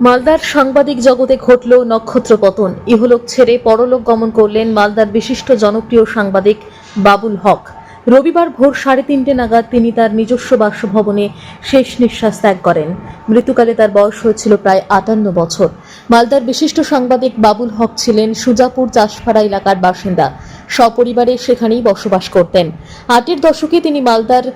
মালদার সাংবাদিক জগতে ঘটল নক্ষত্র পতন। ইহলোক ছেড়ে পরলোক গমন করলেন মালদার বিশিষ্ট জনপ্রিয় সাংবাদিক বাবুল হক। রবিবার ভোর 3:30 নাগাদ তিনি তার নিজস্ব বাসভবনে শেষ নিঃশ্বাস ত্যাগ করেন। মৃত্যুকালে তার বয়স হয়েছিল প্রায় 58 বছর। মালদার বিশিষ্ট সাংবাদিক বাবুল হক ছিলেন সুজাপুর চাষপাড়া এলাকার বাসিন্দা। সপরিবারে সেখানেই বসবাস করতেন। 8-এর দশকে তিনি মালদার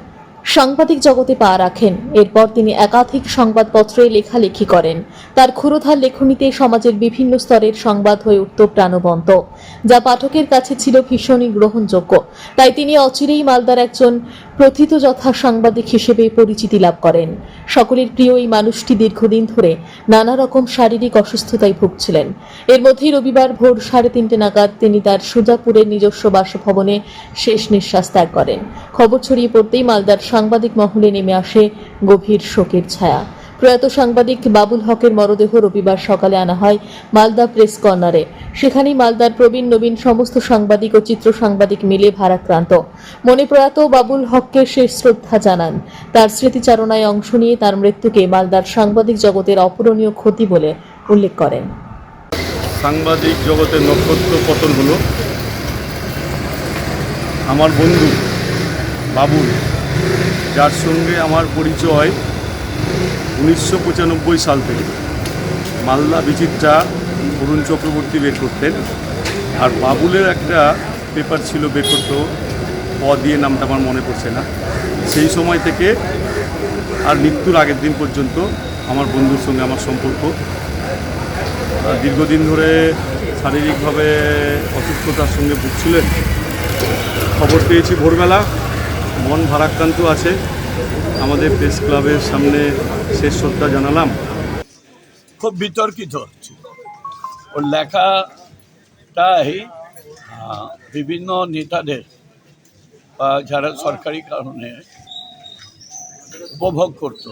সাংবাদিক জগতে পা রাখেন। এরপর তিনি একাধিক সংবাদপত্রে লেখালেখি করেন। তার ক্ষুরোধার লেখনীতে সমাজের বিভিন্ন স্তরের সংবাদ হয়ে উঠত প্রাণবন্ত, যা পাঠকের কাছে ছিল ভীষণই গ্রহণযোগ্য। তাই তিনি অচিরেই মালদার একজন প্রথিতযথা সাংবাদিক হিসেবে পরিচিতি লাভ করেন। সকলের প্রিয় এই মানুষটি দীর্ঘদিন ধরে নানা রকম শারীরিক অসুস্থতায় ভুগছিলেন। এর মধ্যেই রবিবার ভোর 3:30 নাগাদ তিনি তার সুজাপুরের নিজস্ব বাসভবনে শেষ নিঃশ্বাস ত্যাগ করেন। খবর ছড়িয়ে পড়তেই মালদার সাংবাদিক মহলে নেমে আসে গভীর শোকের ছায়া। প্রয়াত সাংবাদিক বাবুল হকের মরদেহ রবিবার সকালে আনা হয় মালদা প্রেস কর্নারে। সেখানেই মালদার প্রবীণ নবীন সমস্ত সাংবাদিক ও চিত্র সাংবাদিক মিলে ভারাক্রান্ত মনে প্রয়াত বাবুল হককে শেষ শ্রদ্ধা জানান। তার স্মৃতিচারণায় অংশ নিয়ে তার মৃত্যুকে মালদার সাংবাদিক জগতের অপূরণীয় ক্ষতি বলে উল্লেখ করেন। সাংবাদিক জগতের নক্ষত্র পতন হলো আমার বন্ধু বাবুল, যার সঙ্গে আমার পরিচয় 1995 সাল থেকে। মালদা বিচিত্রা অরুণ চক্রবর্তী বের করতেন, আর বাবুলের একটা পেপার ছিল বের করতো, দিয়ে নামটা আমার মনে পড়ছে না। সেই সময় থেকে আর মৃত্যুর আগের দিন পর্যন্ত আমার বন্ধুর সঙ্গে আমার সম্পর্ক। দীর্ঘদিন ধরে শারীরিকভাবে অসুস্থতার সঙ্গে ভুগছিলেন। খবর পেয়েছি ভোরবেলা, মন ভারাক্রান্ত আছে। আমাদের প্রেস ক্লাবের সামনে শেষ শ্রদ্ধা জানালাম। খুব বিতর্কিত হচ্ছে ওর লেখাটাই বিভিন্ন নেতাদের বা যারা সরকারি কারণে উপভোগ করত,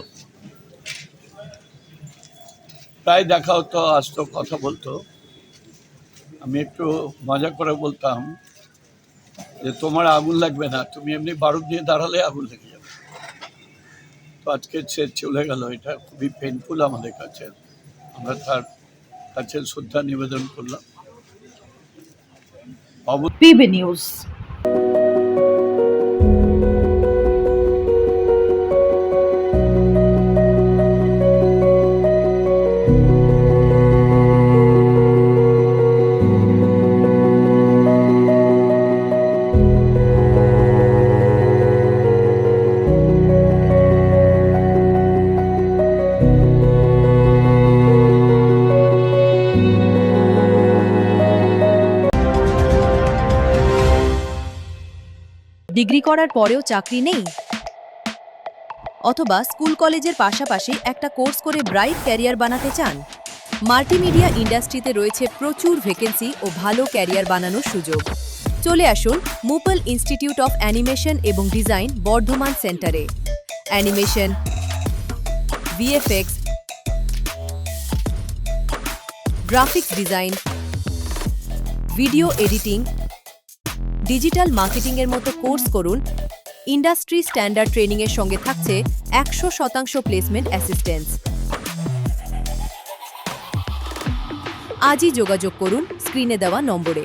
প্রায় দেখা হতো, আসতো, কথা বলতো। আমি একটু মজা করে বলতাম যে তোমার আগুন লাগবে না, তুমি এমনি বারুদ নিয়ে দাঁড়ালে আগুন লেগে যাবে। তো আজকে সে চলে গেল, এটা খুবই পেইনফুল আমাদের কাছে। আমরা তার কাছে শ্রদ্ধা নিবেদন করলাম। PB news. ডিগ্রি করার পরেও চাকরি নেই, অথবা স্কুল কলেজের পাশাপাশি একটা কোর্স করে ব্রাইট ক্যারিয়ার বানাতে চান? মাল্টিমিডিয়া ইন্ডাস্ট্রিতে রয়েছে প্রচুর ভ্যাকেন্সি ও ভালো ক্যারিয়ার বানানোর সুযোগ। চলে আসুন মুপল ইনস্টিটিউট অফ অ্যানিমেশন এবং ডিজাইন বর্ধমান সেন্টারে। Animation, VFX, graphics design, video editing, digital মার্কেটিংয়ের মতো কোর্স করুন। ইন্ডাস্ট্রি স্ট্যান্ডার্ড ট্রেনিংয়ের সঙ্গে থাকছে 100% প্লেসমেন্ট অ্যাসিস্ট্যান্স। আজই যোগাযোগ করুন স্ক্রিনে দেওয়া নম্বরে।